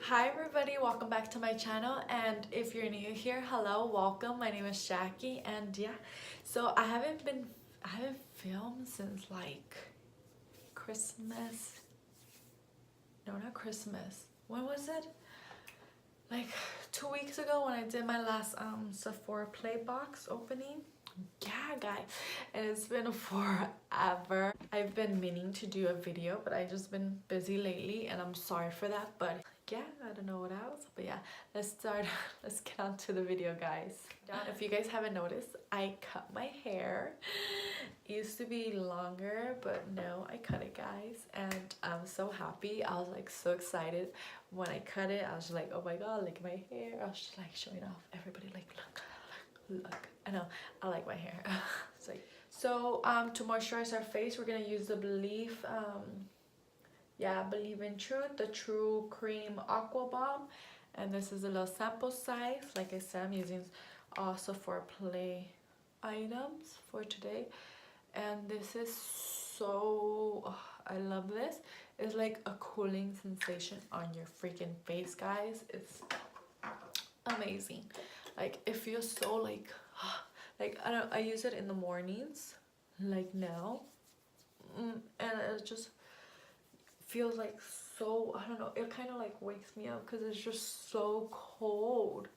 Hi everybody, welcome back to my channel, and if you're new here, hello, welcome. My name is Jackie, and yeah, so I haven't filmed since like Christmas. No, not Christmas. When was it? Like 2 weeks ago when I did my last Sephora play box opening. Yeah guys, and it's been forever. I've been meaning to do a video, but I've just been busy lately, and I'm sorry for that. But yeah, I don't know what else, but yeah, let's get on to the video, guys. If you guys haven't noticed, I cut my hair. It used to be longer, but no, I cut it, guys, and I'm so happy. I was like so excited when I cut it. I was just like, oh my god, look at my hair. I was just like showing off. Everybody like, look. I know, I like my hair. So to moisturize our face, we're gonna use the Believe in Truth, the True Cream Aqua Bomb, and this is a little sample size. Like I said, I'm using also for play items for today, and this is so I love this. It's like a cooling sensation on your freaking face, guys. It's amazing. Like it feels so like I use it in the mornings, like now, and it just feels like so, I don't know, it kind of like wakes me up because it's just so cold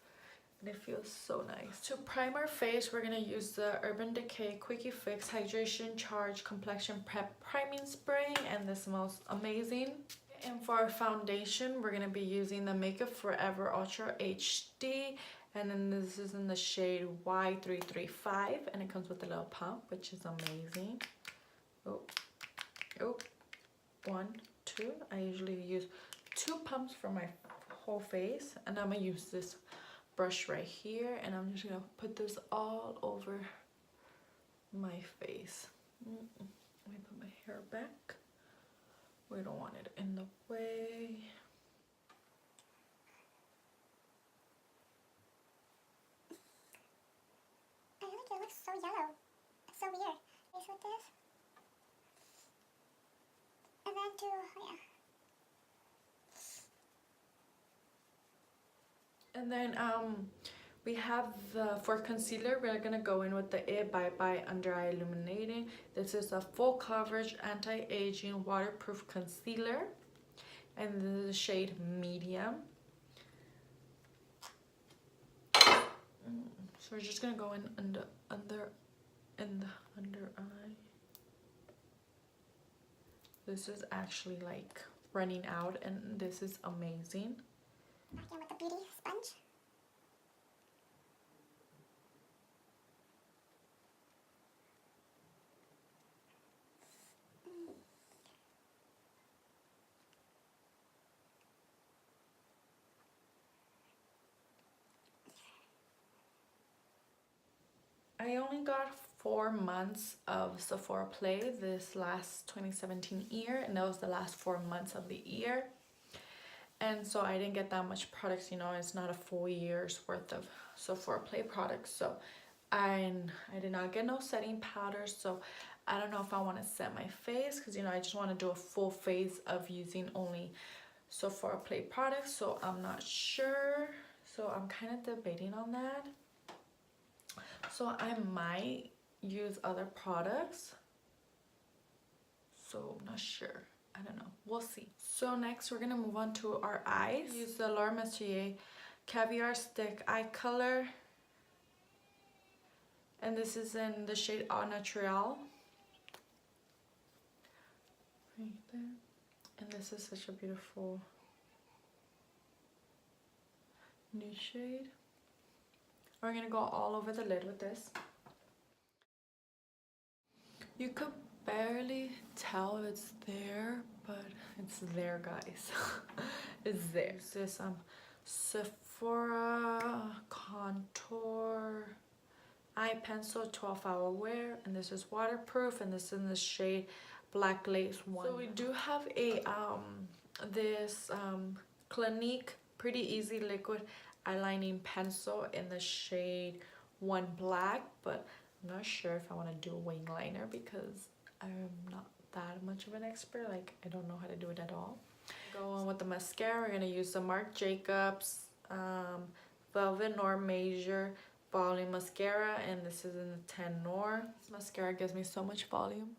and it feels so nice. To prime our face, we're gonna use the Urban Decay Quickie Fix Hydration Charge Complexion Prep Priming Spray, and this smells amazing. And for our foundation, we're gonna be using the Makeup Forever Ultra HD, and then this is in the shade Y335, and it comes with a little pump, which is amazing. Oh, one, two. I usually use 2 pumps for my whole face, and I'm gonna use this brush right here, and I'm just gonna put this all over my face. Let me put my hair back. We don't want it in the way. I feel like it looks so yellow. It's so weird. Face with this. And then do, And then we have for concealer, we're gonna go in with the It Bye Under Eye Illuminating. This is a full coverage anti-aging waterproof concealer, and this is the shade medium. So we're just gonna go in under eye. This is actually like running out, and this is amazing. back in with the beauty sponge. I only got 4 months of Sephora Play this last 2017 year, and that was the last 4 months of the year. And so I didn't get that much products, you know, it's not a full year's worth of Sephora Play products. So I did not get no setting powder, so I don't know if I want to set my face, because you know I just want to do a full face of using only Sephora Play products, so I'm not sure. So I'm kind of debating on that. So I might use other products, so I'm not sure. I don't know, we'll see. So next we're gonna move on to our eyes. Use the Laura Mercier Caviar Stick Eye Color, and this is in the shade Au Naturel right there, and this is such a beautiful new shade. We're gonna go all over the lid with this. You could barely tell it's there, but it's there, guys. It's there. This Sephora Contour Eye Pencil 12-hour wear, and this is waterproof, and this is in the shade Black Lace 1. So we do have a this Clinique Pretty Easy Liquid Eyelining Pencil in the shade 1 Black, but I'm not sure if I want to do a wing liner because I'm not that much of an expert. Like, I don't know how to do it at all. Go on with the mascara. We're gonna use the Marc Jacobs Velvet Noir Major Volume Mascara, and this is in the 10 Noir. This mascara gives me so much volume.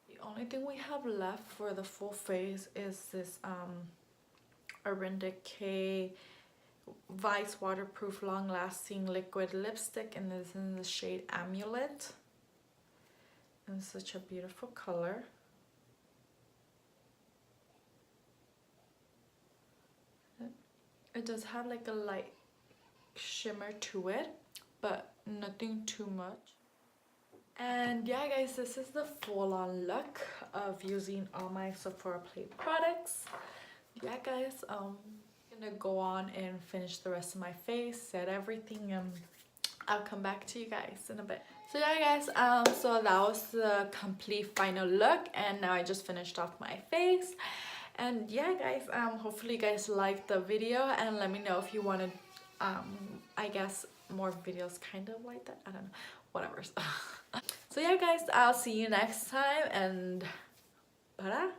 The only thing we have left for the full face is this Urban Decay Vice Waterproof Long Lasting Liquid Lipstick, and this is in the shade Amulet. And it's such a beautiful color. It does have like a light shimmer to it, but nothing too much. And yeah guys, this is the full-on look of using all my Sephora Play products. Yeah guys, I'm gonna go on and finish the rest of my face, set everything, and I'll come back to you guys in a bit. So yeah guys, so that was the complete final look, and now I just finished off my face. And yeah guys, hopefully you guys liked the video, and let me know if you wanted I guess more videos kind of like that. I don't know, whatever. So yeah guys, I'll see you next time, and bye.